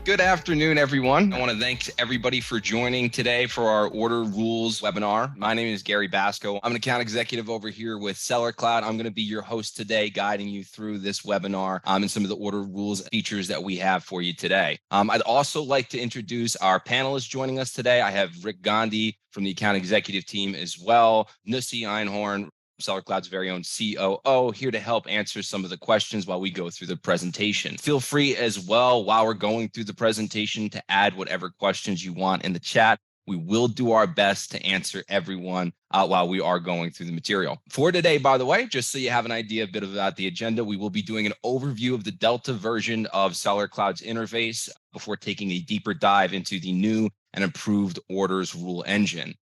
Good afternoon, everyone. I want to thank everybody for joining today for our Order Rules webinar. My name is Gary Basco. I'm an account executive over here with Sellercloud. I'm going to be your host today, guiding you through this webinar and some of the Order Rules features that we have for you today. I'd also like to introduce our panelists joining us today. I have Rick Gandhi from the account executive team as well, Nussi Einhorn, Sellercloud's very own COO, here to help answer some of the questions while we go through the presentation. Feel free as well, while we're going through the presentation, to add whatever questions you want in the chat. We will do our best to answer everyone while we are going through the material. For today, by the way, just so you have an idea a bit about the agenda, we will be doing an overview of the Delta version of Sellercloud's interface before taking a deeper dive into the new and improved orders rule engine.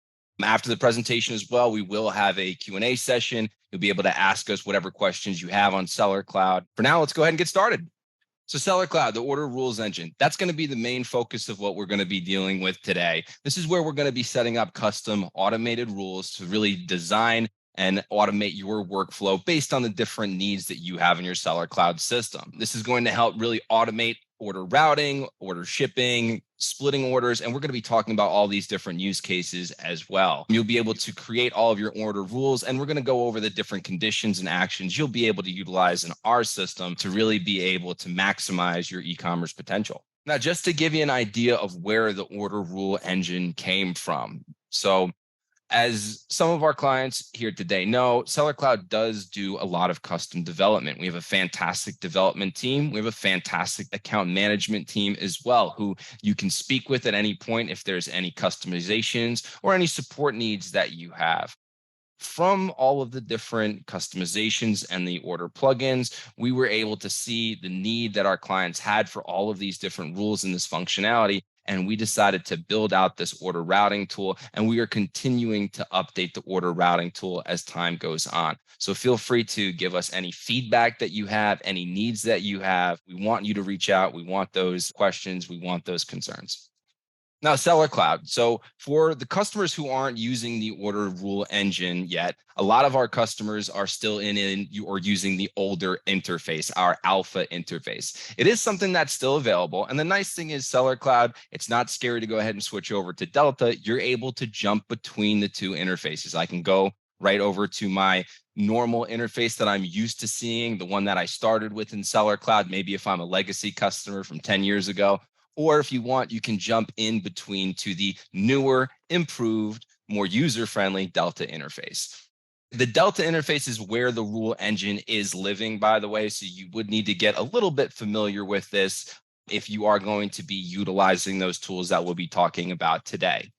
After the presentation as well, we will have a Q&A session. You'll be able to ask us whatever questions you have on Sellercloud. For now, let's go ahead and get started. So Sellercloud, the order rules engine, that's going to be the main focus of what we're going to be dealing with today. This is where we're going to be setting up custom automated rules to really design and automate your workflow based on the different needs that you have in your Sellercloud system. This is going to help really automate order routing, order shipping, splitting orders, and we're going to be talking about all these different use cases as well. You'll be able to create all of your order rules, and we're going to go over the different conditions and actions you'll be able to utilize in our system to really be able to maximize your e-commerce potential. Now, just to give you an idea of where the order rule engine came from. So as some of our clients here today know, Sellercloud does do a lot of custom development. We have a fantastic development team. We have a fantastic account management team as well, who you can speak with at any point if there's any customizations or any support needs that you have. From all of the different customizations and the order plugins, we were able to see the need that our clients had for all of these different rules and this functionality. And we decided to build out this order routing tool, and we are continuing to update the order routing tool as time goes on. So feel free to give us any feedback that you have, any needs that you have. We want you to reach out. We want those questions. We want those concerns. Now, Sellercloud. So for the customers who aren't using the order rule engine yet, a lot of our customers are still in or using the older interface, our alpha interface. It is something that's still available. And the nice thing is Sellercloud, it's not scary to go ahead and switch over to Delta. You're able to jump between the two interfaces. I can go right over to my normal interface that I'm used to seeing, the one that I started with in Sellercloud, maybe if I'm a legacy customer from 10 years ago. Or if you want, you can jump in between to the newer, improved, more user-friendly Delta interface. The Delta interface is where the rule engine is living, by the way, so you would need to get a little bit familiar with this if you are going to be utilizing those tools that we'll be talking about today.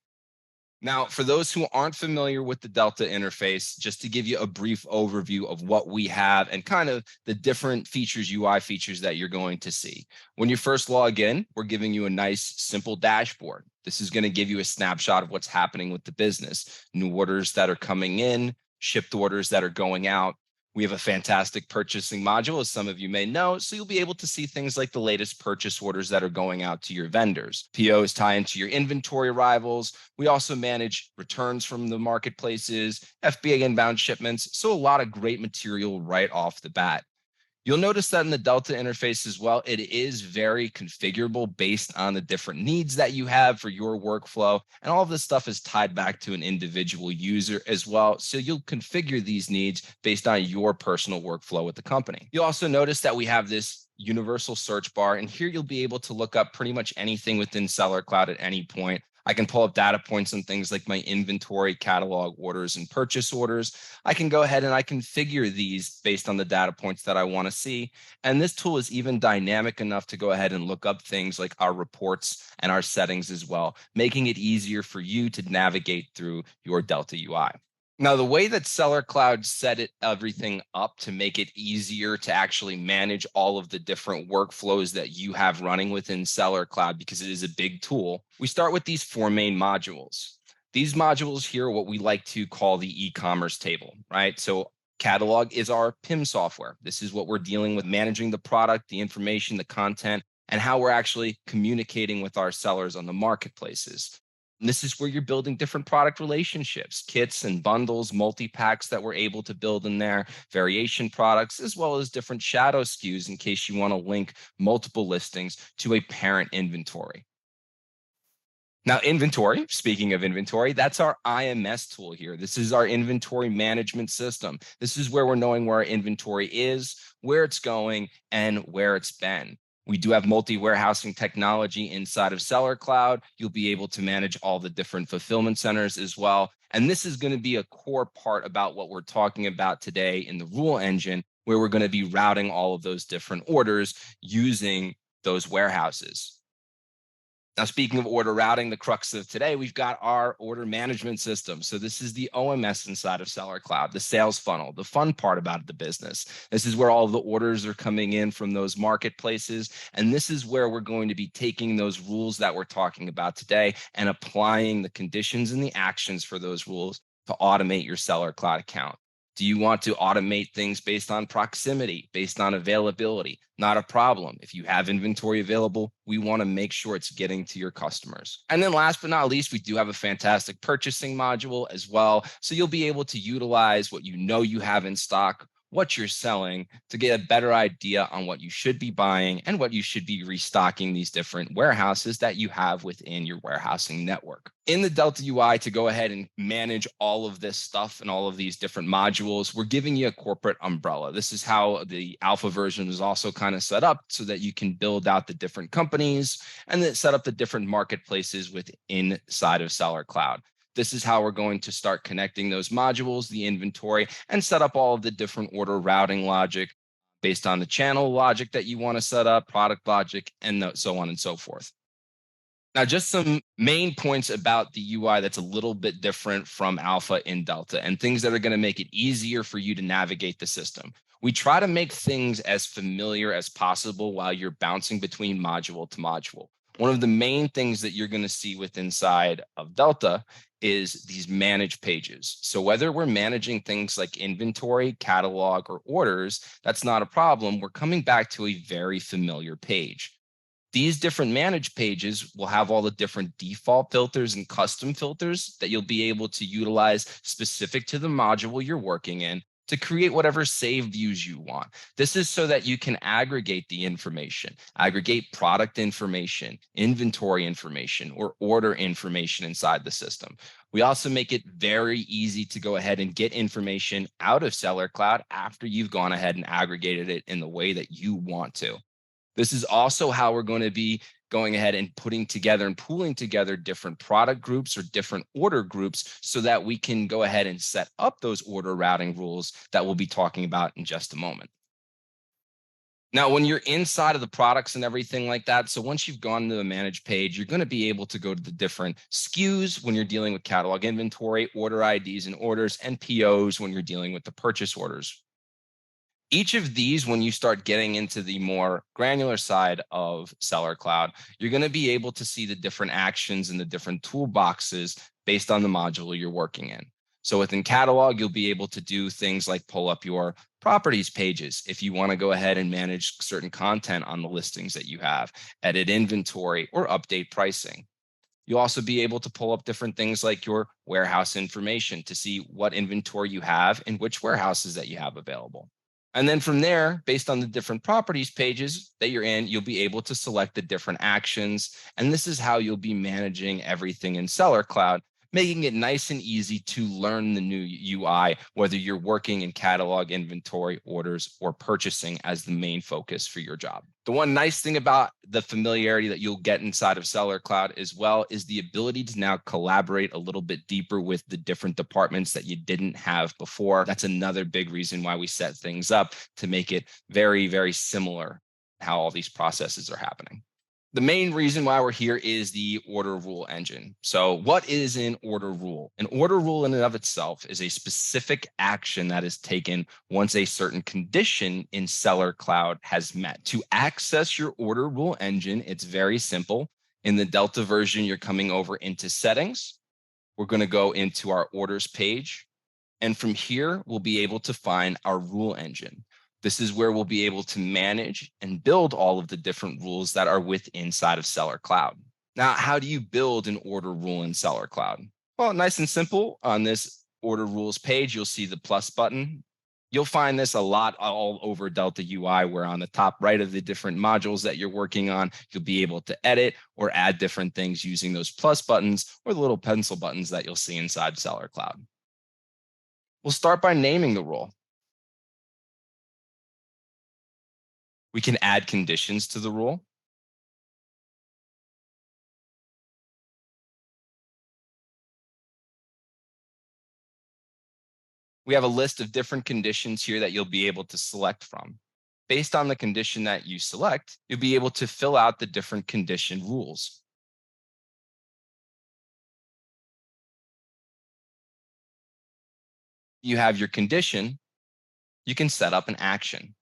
Now, for those who aren't familiar with the Delta interface, just to give you a brief overview of what we have and kind of the different features, UI features that you're going to see. When you first log in, we're giving you a nice, simple dashboard. This is going to give you a snapshot of what's happening with the business, new orders that are coming in, shipped orders that are going out. We have a fantastic purchasing module, as some of you may know, so you'll be able to see things like the latest purchase orders that are going out to your vendors. POs tie into your inventory arrivals. We also manage returns from the marketplaces, FBA inbound shipments, so a lot of great material right off the bat. You'll notice that in the Delta interface as well, it is very configurable based on the different needs that you have for your workflow. And all of this stuff is tied back to an individual user as well. So you'll configure these needs based on your personal workflow with the company. You'll also notice that we have this universal search bar, and here you'll be able to look up pretty much anything within Sellercloud at any point. I can pull up data points on things like my inventory, catalog orders, and purchase orders. I can go ahead and I configure these based on the data points that I want to see. And this tool is even dynamic enough to go ahead and look up things like our reports and our settings as well, making it easier for you to navigate through your Delta UI. Now, the way that Sellercloud set everything up to make it easier to actually manage all of the different workflows that you have running within Sellercloud, because it is a big tool, we start with these four main modules. These modules here are what we like to call the e-commerce table, right? So catalog is our PIM software. This is what we're dealing with, managing the product, the information, the content, and how we're actually communicating with our sellers on the marketplaces. And this is where you're building different product relationships, kits and bundles, multi-packs that we're able to build in there, variation products, as well as different shadow SKUs in case you want to link multiple listings to a parent inventory. Now, inventory, speaking of inventory, that's our IMS tool here. This is our inventory management system. This is where we're knowing where our inventory is, where it's going, and where it's been. We do have multi-warehousing technology inside of Sellercloud. You'll be able to manage all the different fulfillment centers as well. And this is going to be a core part about what we're talking about today in the rule engine, where we're going to be routing all of those different orders using those warehouses. Now, speaking of order routing, the crux of today, we've got our order management system. So this is the OMS inside of Sellercloud, the sales funnel, the fun part about the business. This is where all the orders are coming in from those marketplaces. And this is where we're going to be taking those rules that we're talking about today and applying the conditions and the actions for those rules to automate your Sellercloud account. Do you want to automate things based on proximity, based on availability? Not a problem. If you have inventory available, we want to make sure it's getting to your customers. And then last but not least, we do have a fantastic purchasing module as well. So you'll be able to utilize what you know you have in stock, what you're selling, to get a better idea on what you should be buying and what you should be restocking these different warehouses that you have within your warehousing network. In the Delta UI, to go ahead and manage all of this stuff and all of these different modules, we're giving you a corporate umbrella. This is how the alpha version is also kind of set up so that you can build out the different companies and then set up the different marketplaces within inside of Sellercloud. This is how we're going to start connecting those modules, the inventory, and set up all of the different order routing logic based on the channel logic that you want to set up, product logic, and so on and so forth. Now, just some main points about the UI that's a little bit different from Alpha in Delta and things that are going to make it easier for you to navigate the system. We try to make things as familiar as possible while you're bouncing between module to module. One of the main things that you're going to see with inside of Delta is these manage pages. So whether we're managing things like inventory, catalog, or orders, that's not a problem. We're coming back to a very familiar page. These different manage pages will have all the different default filters and custom filters that you'll be able to utilize specific to the module you're working in to create whatever save views you want. This is so that you can aggregate the information, aggregate product information, inventory information, or order information inside the system. We also make it very easy to go ahead and get information out of Sellercloud after you've gone ahead and aggregated it in the way that you want to. This is also how we're going to be going ahead and putting together and pooling together different product groups or different order groups so that we can go ahead and set up those order routing rules that we'll be talking about in just a moment. Now, when you're inside of the products and everything like that, so once you've gone to the manage page, you're going to be able to go to the different SKUs when you're dealing with catalog inventory, order IDs and orders, and POs when you're dealing with the purchase orders. Each of these, when you start getting into the more granular side of Sellercloud, you're going to be able to see the different actions and the different toolboxes based on the module you're working in. So within catalog, you'll be able to do things like pull up your properties pages if you want to go ahead and manage certain content on the listings that you have, edit inventory, or update pricing. You'll also be able to pull up different things like your warehouse information to see what inventory you have and which warehouses that you have available. And then from there, based on the different properties pages that you're in, you'll be able to select the different actions. And this is how you'll be managing everything in Sellercloud, making it nice and easy to learn the new UI, whether you're working in catalog, inventory, orders, or purchasing as the main focus for your job. The one nice thing about the familiarity that you'll get inside of Sellercloud as well is the ability to now collaborate a little bit deeper with the different departments that you didn't have before. That's another big reason why we set things up to make it very, very similar how all these processes are happening. The main reason why we're here is the order rule engine. So what is an order rule? An order rule in and of itself is a specific action that is taken once a certain condition in Sellercloud has met. To access your order rule engine, it's very simple. In the Delta version, you're coming over into settings. We're going to go into our orders page. And from here, we'll be able to find our rule engine. This is where we'll be able to manage and build all of the different rules that are inside of Sellercloud. Now, how do you build an order rule in Sellercloud? Well, nice and simple. On this order rules page, you'll see the plus button. You'll find this a lot all over Delta UI, where on the top right of the different modules that you're working on, you'll be able to edit or add different things using those plus buttons or the little pencil buttons that you'll see inside Sellercloud. We'll start by naming the rule. We can add conditions to the rule. We have a list of different conditions here that you'll be able to select from. Based on the condition that you select, you'll be able to fill out the different condition rules. You have your condition, you can set up an action.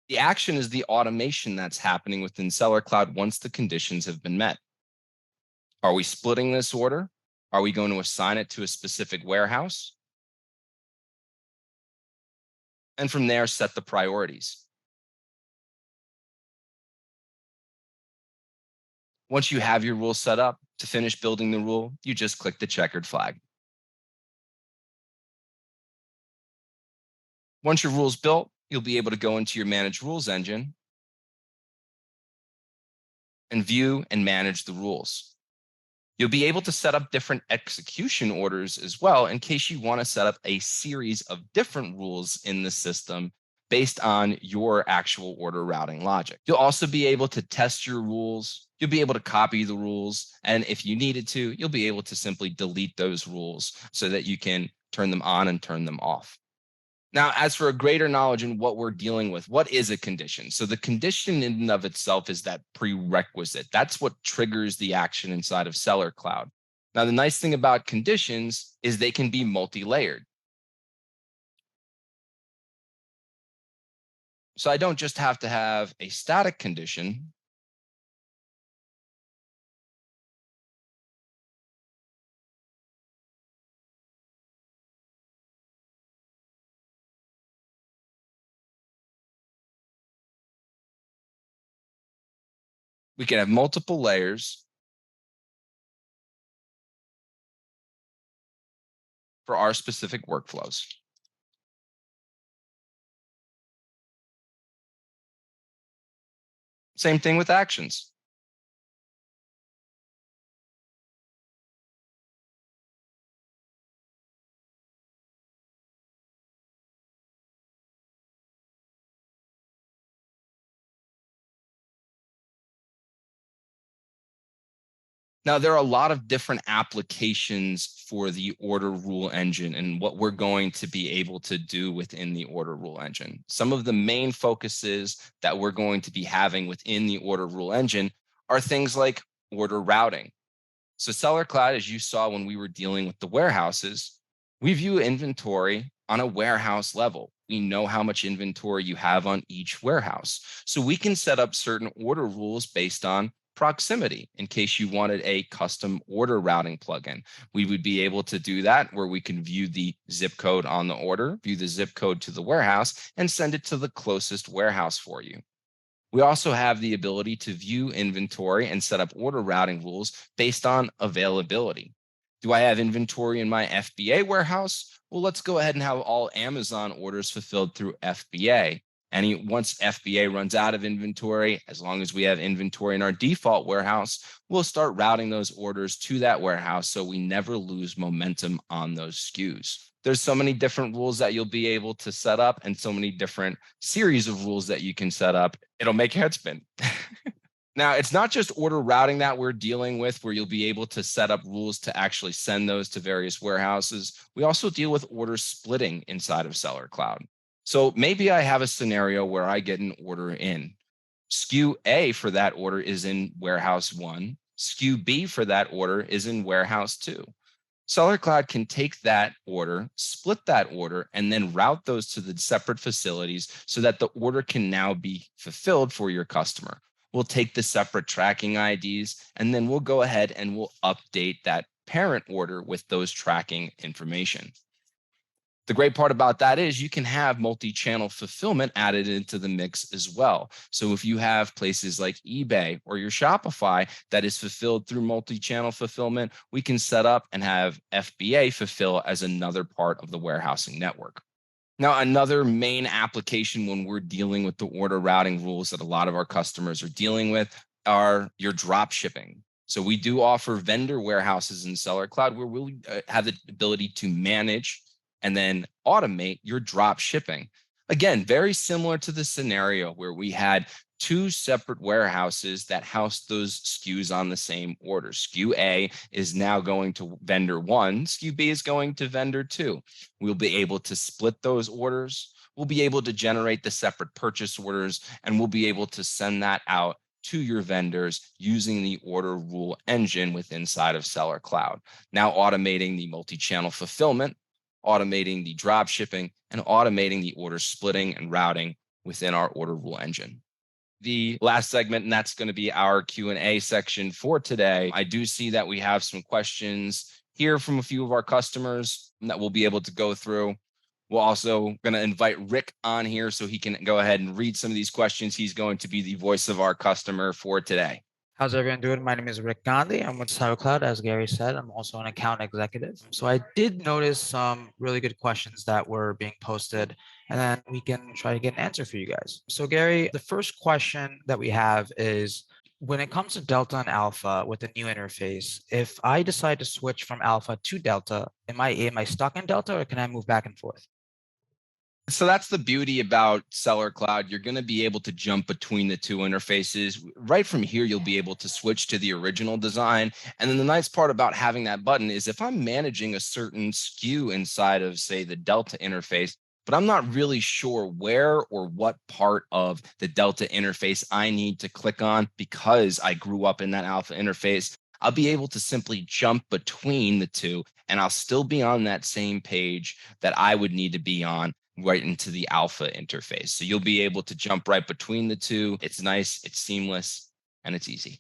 The action is the automation that's happening within Sellercloud once the conditions have been met. Are we splitting this order? Are we going to assign it to a specific warehouse? And from there, set the priorities. Once you have your rule set up, to finish building the rule, you just click the checkered flag. Once your rule's built, you'll be able to go into your Manage Rules engine and view and manage the rules. You'll be able to set up different execution orders as well in case you want to set up a series of different rules in the system based on your actual order routing logic. You'll also be able to test your rules. You'll be able to copy the rules. And if you needed to, you'll be able to simply delete those rules so that you can turn them on and turn them off. Now, as for a greater knowledge in what we're dealing with, what is a condition? So the condition in and of itself is that prerequisite. That's what triggers the action inside of Sellercloud. Now, the nice thing about conditions is they can be multi-layered. So I don't just have to have a static condition. We can have multiple layers for our specific workflows. Same thing with actions. Now, there are a lot of different applications for the order rule engine and what we're going to be able to do within the order rule engine. Some of the main focuses that we're going to be having within the order rule engine are things like order routing. So Sellercloud, as you saw when we were dealing with the warehouses, we view inventory on a warehouse level. We know how much inventory you have on each warehouse. So we can set up certain order rules based on proximity in case you wanted a custom order routing plugin. We would be able to do that where we can view the zip code on the order, view the zip code to the warehouse, and send it to the closest warehouse for you. We also have the ability to view inventory and set up order routing rules based on availability. Do I have inventory in my FBA warehouse? Well, let's go ahead and have all Amazon orders fulfilled through FBA. And once FBA runs out of inventory, as long as we have inventory in our default warehouse, we'll start routing those orders to that warehouse so we never lose momentum on those SKUs. There's so many different rules that you'll be able to set up and so many different series of rules that you can set up. It'll make your head spin. Now, it's not just order routing that we're dealing with where you'll be able to set up rules to actually send those to various warehouses. We also deal with order splitting inside of Sellercloud. So maybe I have a scenario where I get an order in. SKU A for that order is in warehouse 1. SKU B for that order is in warehouse 2. Sellercloud can take that order, split that order, and then route those to the separate facilities so that the order can now be fulfilled for your customer. We'll take the separate tracking IDs, and then we'll go ahead and we'll update that parent order with those tracking information. The great part about that is you can have multi-channel fulfillment added into the mix as well. So if you have places like eBay or your Shopify that is fulfilled through multi-channel fulfillment, we can set up and have FBA fulfill as another part of the warehousing network. Now, another main application when we're dealing with the order routing rules that a lot of our customers are dealing with are your drop shipping. So we do offer vendor warehouses in Sellercloud where we'll have the ability to manage and then automate your drop shipping. Again, very similar to the scenario where we had two separate warehouses that house those SKUs on the same order. SKU A is now going to vendor one, SKU B is going to vendor two. We'll be able to split those orders. We'll be able to generate the separate purchase orders, and we'll be able to send that out to your vendors using the order rule engine within inside of Sellercloud. Now automating the multi-channel fulfillment, automating the drop shipping, and automating the order splitting and routing within our order rule engine. The last segment, and that's going to be our Q&A section for today. I do see that we have some questions here from a few of our customers that we'll be able to go through. We're also going to invite Rick on here so he can go ahead and read some of these questions. He's going to be the voice of our customer for today. How's everyone doing? My name is Rick Gandhi. I'm with Sellercloud. As Gary said, I'm also an account executive. So I did notice some really good questions that were being posted, and then we can try to get an answer for you guys. So Gary, the first question that we have is, when it comes to Delta and Alpha with the new interface, if I decide to switch from Alpha to Delta, am I stuck in Delta or can I move back and forth? So that's the beauty about Sellercloud. You're going to be able to jump between the two interfaces. Right from here, you'll be able to switch to the original design. And then the nice part about having that button is if I'm managing a certain SKU inside of, say, the Delta interface, but I'm not really sure where or what part of the Delta interface I need to click on because I grew up in that Alpha interface, I'll be able to simply jump between the two, and I'll still be on that same page that I would need to be on right into the Alpha interface. So you'll be able to jump right between the two. It's nice, it's seamless, and it's easy.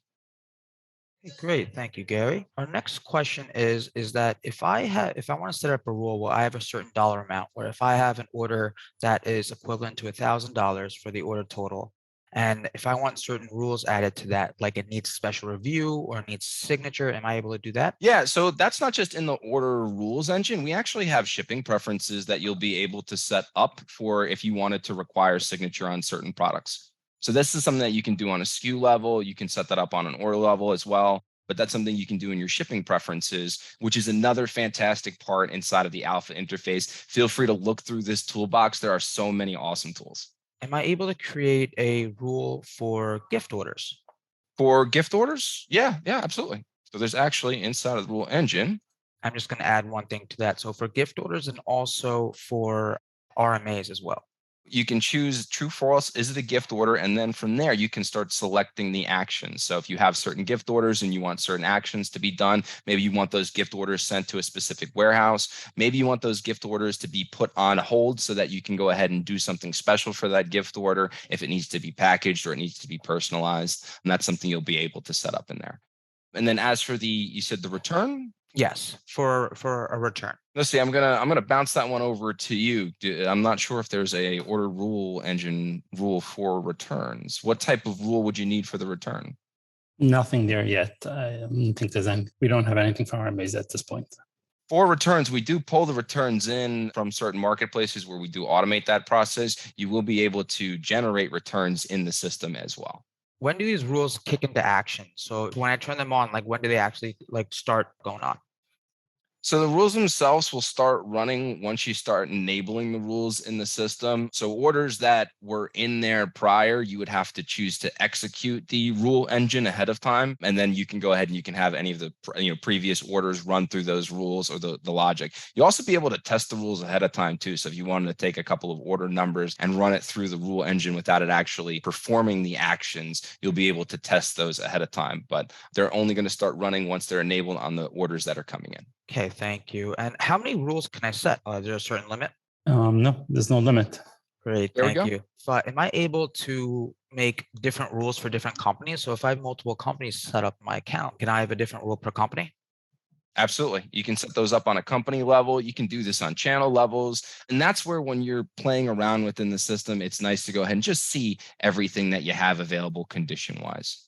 Great, thank you, Gary. Our next question is that if I want to set up a rule where I have a certain dollar amount, where if I have an order that is equivalent to $1,000 for the order total, and if I want certain rules added to that, like it needs special review or it needs signature, am I able to do that? Yeah, so that's not just in the order rules engine. We actually have shipping preferences that you'll be able to set up for if you wanted to require signature on certain products. So this is something that you can do on a SKU level. You can set that up on an order level as well. But that's something you can do in your shipping preferences, which is another fantastic part inside of the Alpha interface. Feel free to look through this toolbox. There are so many awesome tools. Am I able to create a rule for gift orders? For gift orders? Yeah, absolutely. So there's actually inside of the rule engine. I'm just going to add one thing to that. So for gift orders and also for RMAs as well. You can choose true, false, is it a gift order? And then from there, you can start selecting the actions. So if you have certain gift orders and you want certain actions to be done, maybe you want those gift orders sent to a specific warehouse. Maybe you want those gift orders to be put on hold so that you can go ahead and do something special for that gift order if it needs to be packaged or it needs to be personalized. And that's something you'll be able to set up in there. And then as for you said the return? Yes, for a return. Let's see. I'm gonna bounce that one over to you. I'm not sure if there's a order rule engine rule for returns. What type of rule would you need for the return? Nothing there yet. I don't think there's any. We don't have anything from RMAs at this point. For returns, we do pull the returns in from certain marketplaces where we do automate that process. You will be able to generate returns in the system as well. When do these rules kick into action? So when I turn them on, like when do they actually start going on? So the rules themselves will start running once you start enabling the rules in the system. So orders that were in there prior, you would have to choose to execute the rule engine ahead of time. And then you can go ahead and you can have any of the previous orders run through those rules or the logic. You'll also be able to test the rules ahead of time too. So if you wanted to take a couple of order numbers and run it through the rule engine without it actually performing the actions, you'll be able to test those ahead of time. But they're only going to start running once they're enabled on the orders that are coming in. Okay, thank you. And how many rules can I set? Is there a certain limit? No, there's no limit. Great, There we thank go. you. But am I able to make different rules for different companies? So if I have multiple companies set up in my account, can I have a different rule per company? Absolutely. You can set those up on a company level. You can do this on channel levels. And that's where when you're playing around within the system, it's nice to go ahead and just see everything that you have available condition-wise.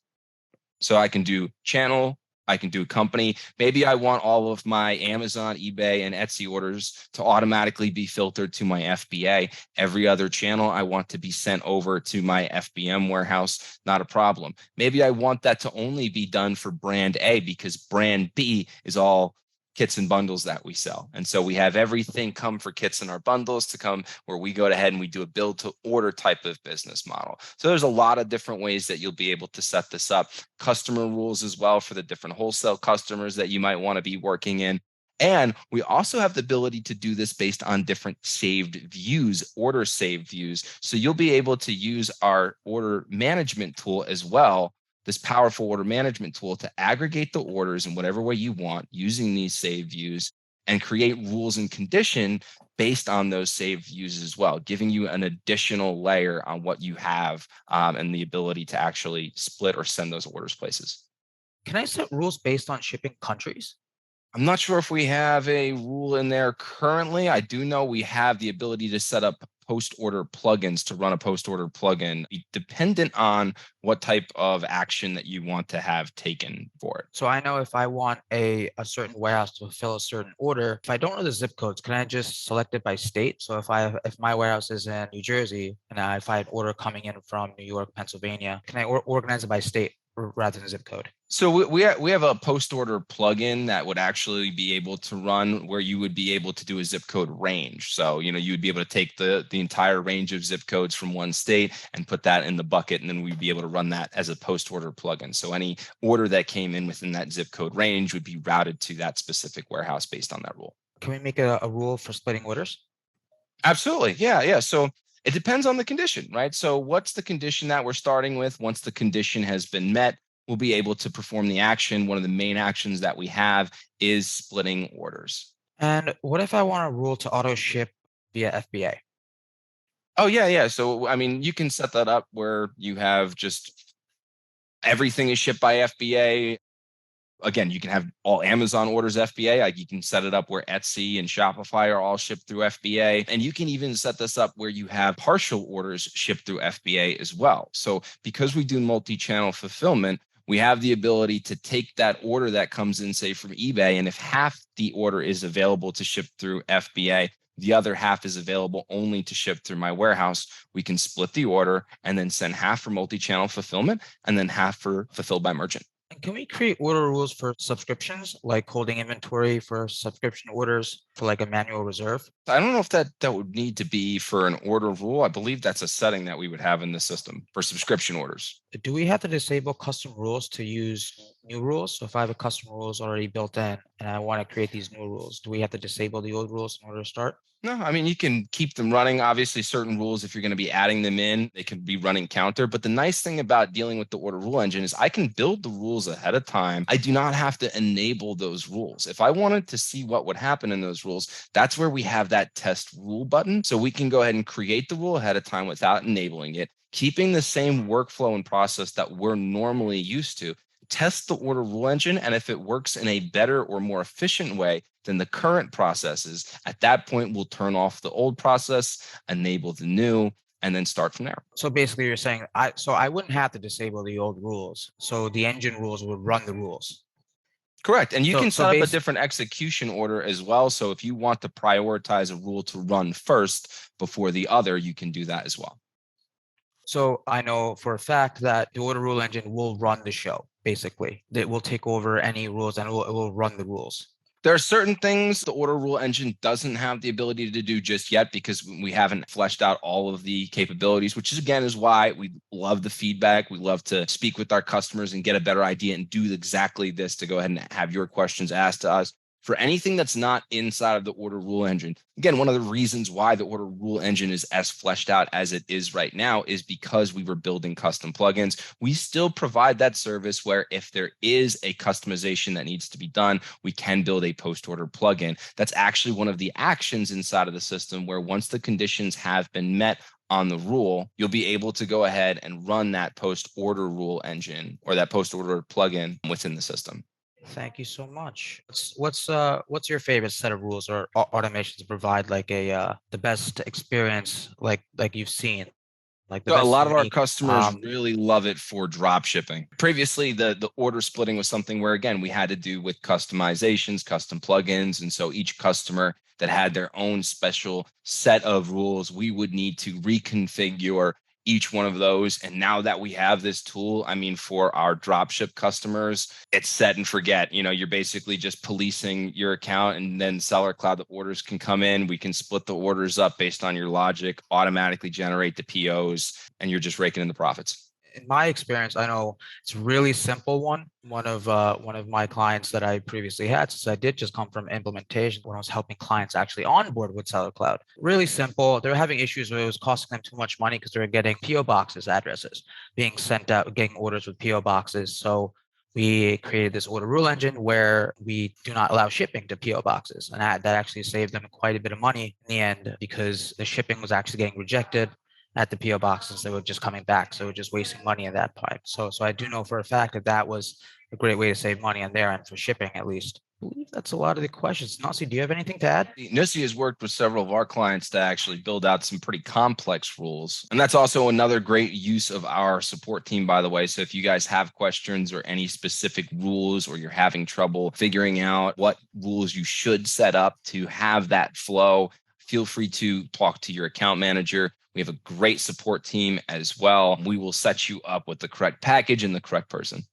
So I can do channel, I can do company. Maybe I want all of my Amazon, eBay, and Etsy orders to automatically be filtered to my FBA. Every other channel I want to be sent over to my FBM warehouse, not a problem. Maybe I want that to only be done for brand A because brand B is all kits and bundles that we sell. And so we have everything come for kits in our bundles to come where we go ahead and we do a build to order type of business model. So there's a lot of different ways that you'll be able to set this up. Customer rules as well for the different wholesale customers that you might want to be working in. And we also have the ability to do this based on different saved views, order saved views. So you'll be able to use our order management tool as well, this powerful order management tool, to aggregate the orders in whatever way you want using these saved views and create rules and condition based on those saved views as well, giving you an additional layer on what you have and the ability to actually split or send those orders places. Can I set rules based on shipping countries? I'm not sure if we have a rule in there currently. I do know we have the ability to set up post-order plugins to run a post-order plugin, dependent on what type of action that you want to have taken for it. So I know if I want a certain warehouse to fulfill a certain order, if I don't know the zip codes, can I just select it by state? So if my warehouse is in New Jersey and if I have an order coming in from New York, Pennsylvania, can I organize it by state rather than zip code? So we have a post-order plugin that would actually be able to run where you would be able to do a zip code range. So, you would be able to take the entire range of zip codes from one state and put that in the bucket, and then we'd be able to run that as a post-order plugin. So any order that came in within that zip code range would be routed to that specific warehouse based on that rule. Can we make a rule for splitting orders? Absolutely. Yeah. So it depends on the condition, right? So what's the condition that we're starting with? Once the condition has been met, we'll be able to perform the action. One of the main actions that we have is splitting orders. And what if I want a rule to auto ship via FBA? Oh, yeah. So, you can set that up where you have just everything is shipped by FBA. Again, you can have all Amazon orders FBA. Like you can set it up where Etsy and Shopify are all shipped through FBA. And you can even set this up where you have partial orders shipped through FBA as well. So because we do multi-channel fulfillment, we have the ability to take that order that comes in, say, from eBay, and if half the order is available to ship through FBA, the other half is available only to ship through my warehouse, we can split the order and then send half for multi-channel fulfillment and then half for fulfilled by merchant. And can we create order rules for subscriptions, like holding inventory for subscription orders for like a manual reserve? I don't know if that would need to be for an order rule. I believe that's a setting that we would have in the system for subscription orders. Do we have to disable custom rules to use new rules? So if I have a custom rules already built in and I want to create these new rules, do we have to disable the old rules in order to start? No, you can keep them running. Obviously, certain rules, if you're going to be adding them in, they could be running counter. But the nice thing about dealing with the order rule engine is I can build the rules ahead of time. I do not have to enable those rules. If I wanted to see what would happen in those rules, that's where we have that test rule button. So we can go ahead and create the rule ahead of time without enabling it, keeping the same workflow and process that we're normally used to. Test the order rule engine, and if it works in a better or more efficient way than the current processes, at that point, we'll turn off the old process, enable the new, and then start from there. So basically you're saying, I wouldn't have to disable the old rules. So the engine rules would run the rules. Correct. And you can set up a different execution order as well. So if you want to prioritize a rule to run first before the other, you can do that as well. So I know for a fact that the order rule engine will run the show, basically. It will take over any rules and it will run the rules. There are certain things the order rule engine doesn't have the ability to do just yet because we haven't fleshed out all of the capabilities, which is, again, is why we love the feedback. We love to speak with our customers and get a better idea and do exactly this to go ahead and have your questions asked to us. For anything that's not inside of the order rule engine, again, one of the reasons why the order rule engine is as fleshed out as it is right now is because we were building custom plugins. We still provide that service where if there is a customization that needs to be done, we can build a post-order plugin. That's actually one of the actions inside of the system where once the conditions have been met on the rule, you'll be able to go ahead and run that post-order rule engine or that post-order plugin within the system. Thank you so much. What's your favorite set of rules or automations to provide like a the best experience like you've seen, like the So a best lot of our unique customers really love it for drop shipping. Previously, the order splitting was something where, again, we had to do with customizations, custom plugins. And so each customer that had their own special set of rules, we would need to reconfigure each one of those. And now that we have this tool, I mean, for our dropship customers, it's set and forget. You're basically just policing your account, and then Sellercloud, the orders can come in. We can split the orders up based on your logic, automatically generate the POs, and you're just raking in the profits. in my experience, I know it's a really simple one. One of my clients that I previously had, since I did just come from implementation when I was helping clients actually onboard with Sellercloud. Really simple. They were having issues where it was costing them too much money because they were getting PO boxes addresses being sent out, getting orders with PO boxes. So we created this order rule engine where we do not allow shipping to PO boxes, and that actually saved them quite a bit of money in the end because the shipping was actually getting rejected at the PO boxes that were just coming back. So we're just wasting money at that point. So I do know for a fact that that was a great way to save money on their end for shipping, at least. I believe that's a lot of the questions. Nasi, do you have anything to add? Nussi has worked with several of our clients to actually build out some pretty complex rules. And that's also another great use of our support team, by the way. So if you guys have questions or any specific rules, or you're having trouble figuring out what rules you should set up to have that flow, feel free to talk to your account manager. We have a great support team as well. We will set you up with the correct package and the correct person.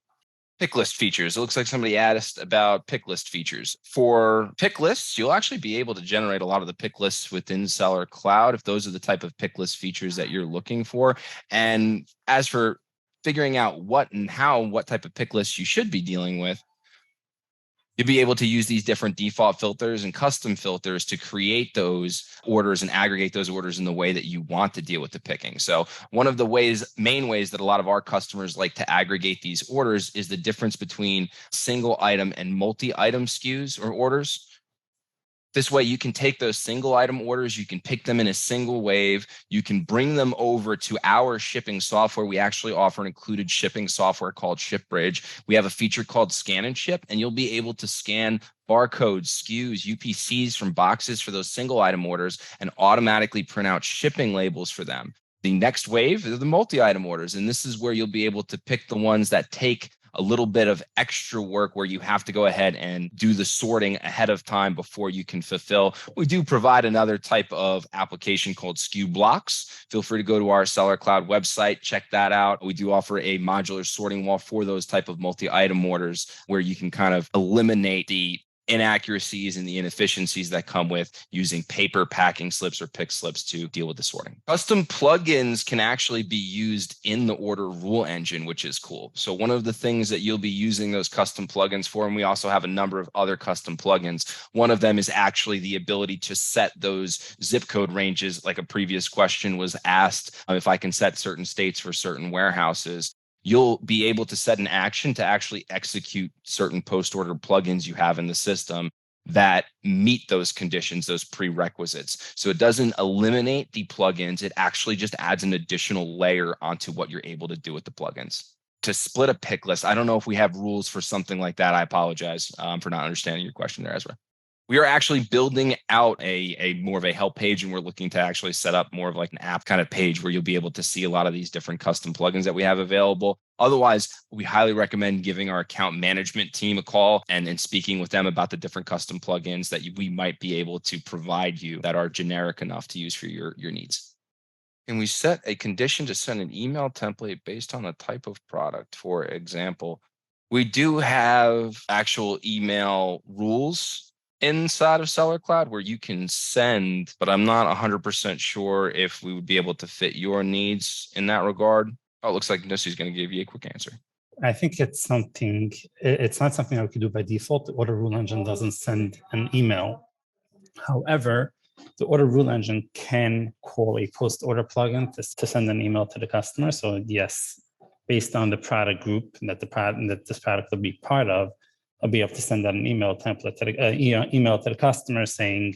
Pick list features. It looks like somebody asked about pick list features. For pick lists, you'll actually be able to generate a lot of the pick lists within Sellercloud if those are the type of pick list features that you're looking for. And as for figuring out what type of pick lists you should be dealing with, you'll be able to use these different default filters and custom filters to create those orders and aggregate those orders in the way that you want to deal with the picking. So one of the main ways that a lot of our customers like to aggregate these orders is the difference between single item and multi-item SKUs or orders. This way, you can take those single item orders, you can pick them in a single wave, you can bring them over to our shipping software. We actually offer an included shipping software called ShipBridge. We have a feature called Scan and Ship, and you'll be able to scan barcodes, SKUs, UPCs from boxes for those single item orders and automatically print out shipping labels for them. The next wave are the multi-item orders, and this is where you'll be able to pick the ones that take a little bit of extra work where you have to go ahead and do the sorting ahead of time before you can fulfill. We do provide another type of application called SKU blocks. Feel free to go to our Sellercloud website, check that out. We do offer a modular sorting wall for those type of multi-item orders where you can kind of eliminate the inaccuracies and the inefficiencies that come with using paper packing slips or pick slips to deal with the sorting. Custom plugins can actually be used in the order rule engine, which is cool. So one of the things that you'll be using those custom plugins for, and we also have a number of other custom plugins, one of them is actually the ability to set those zip code ranges, like a previous question was asked, if I can set certain states for certain warehouses. You'll be able to set an action to actually execute certain post-order plugins you have in the system that meet those conditions, those prerequisites. So it doesn't eliminate the plugins. It actually just adds an additional layer onto what you're able to do with the plugins. To split a pick list, I don't know if we have rules for something like that. I apologize for not understanding your question there, Ezra. We are actually building out a more of a help page, and we're looking to actually set up more of like an app kind of page where you'll be able to see a lot of these different custom plugins that we have available. Otherwise, we highly recommend giving our account management team a call and speaking with them about the different custom plugins that we might be able to provide you that are generic enough to use for your needs. And we set a condition to send an email template based on the type of product. For example, we do have actual email rules inside of Sellercloud where you can send, but I'm not 100% sure if we would be able to fit your needs in that regard. Oh, it looks like Nussi's going to give you a quick answer. I think it's not something I could do by default. The order rule engine doesn't send an email. However, the order rule engine can call a post-order plugin to send an email to the customer. So yes, based on the product group that this product will be part of, I'll be able to send out an email template to the customer saying,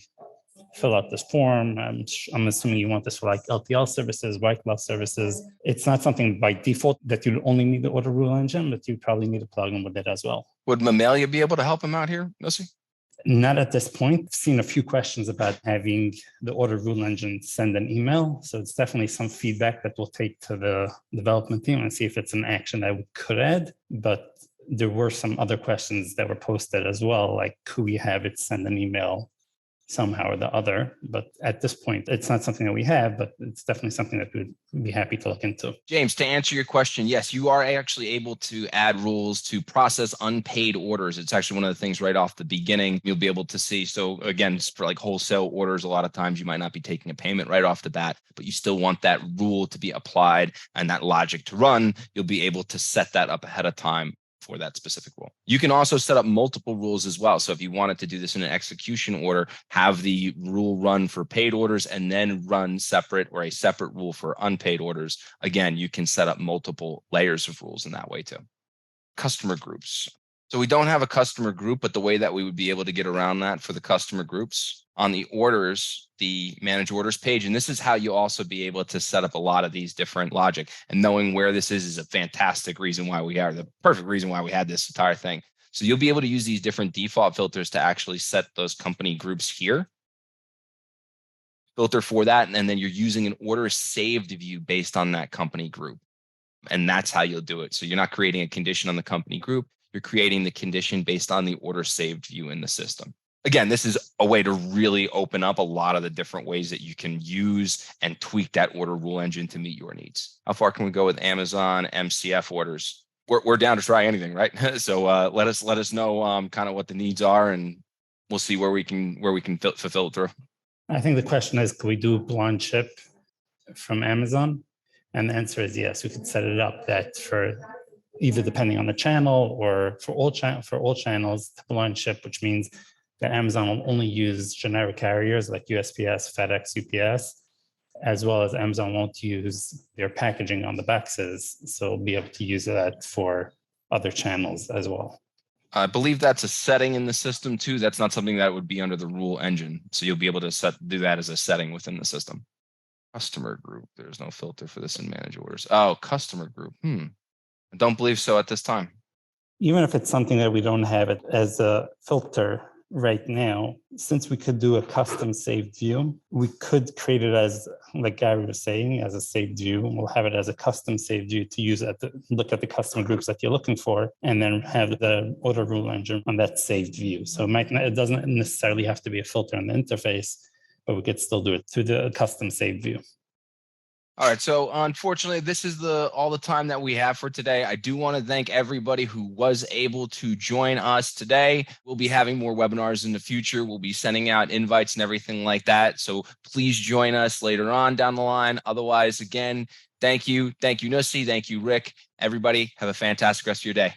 fill out this form. I'm assuming you want this for like LTL services, white glove services. It's not something by default that you only need the order rule engine, but you probably need a plugin with it as well. Would Mammalia be able to help him out here, Nossi? Not at this point. I've seen a few questions about having the order rule engine send an email. So it's definitely some feedback that we'll take to the development team and see if it's an action that we could add. But there were some other questions that were posted as well, like could we have it send an email somehow or the other? But at this point, it's not something that we have, but it's definitely something that we'd be happy to look into. James, to answer your question, yes, you are actually able to add rules to process unpaid orders. It's actually one of the things right off the beginning you'll be able to see. So again, for like wholesale orders, a lot of times you might not be taking a payment right off the bat, but you still want that rule to be applied and that logic to run. You'll be able to set that up ahead of time for that specific rule. You can also set up multiple rules as well. So if you wanted to do this in an execution order, have the rule run for paid orders and then run separate or a separate rule for unpaid orders. Again, you can set up multiple layers of rules in that way too. Customer groups. So we don't have a customer group, but the way that we would be able to get around that for the customer groups on the orders, the manage orders page. And this is how you also be able to set up a lot of these different logic, and knowing where this is a fantastic reason why we are the perfect reason why we had this entire thing. So you'll be able to use these different default filters to actually set those company groups here. Filter for that. And then you're using an order saved view based on that company group. And that's how you'll do it. So you're not creating a condition on the company group. You're creating the condition based on the order saved view in the system. Again, this is a way to really open up a lot of the different ways that you can use and tweak that order rule engine to meet your needs. How far can we go with Amazon MCF orders? We're down to try anything, right? So let us know kind of what the needs are, and we'll see where we can fulfill it through. I think the question is, can we do blind ship from Amazon? And the answer is yes. We could set it up that for either depending on the channel or for all channels, blind ship, which means that Amazon will only use generic carriers like USPS, FedEx, UPS, as well as Amazon won't use their packaging on the boxes. So we'll be able to use that for other channels as well. I believe that's a setting in the system too. That's not something that would be under the rule engine. So you'll be able to do that as a setting within the system. Customer group. There's no filter for this in manage orders. Oh, customer group. I don't believe so at this time. Even if it's something that we don't have it as a filter right now, since we could do a custom saved view, we could create it as, like Gary was saying, as a saved view. We'll have it as a custom saved view to use look at the customer groups that you're looking for, and then have the order rule engine on that saved view. So it doesn't necessarily have to be a filter on the interface, but we could still do it through the custom saved view. All right. So unfortunately, this is all the time that we have for today. I do want to thank everybody who was able to join us today. We'll be having more webinars in the future. We'll be sending out invites and everything like that. So please join us later on down the line. Otherwise, again, thank you. Thank you, Nossi. Thank you, Rick. Everybody, have a fantastic rest of your day.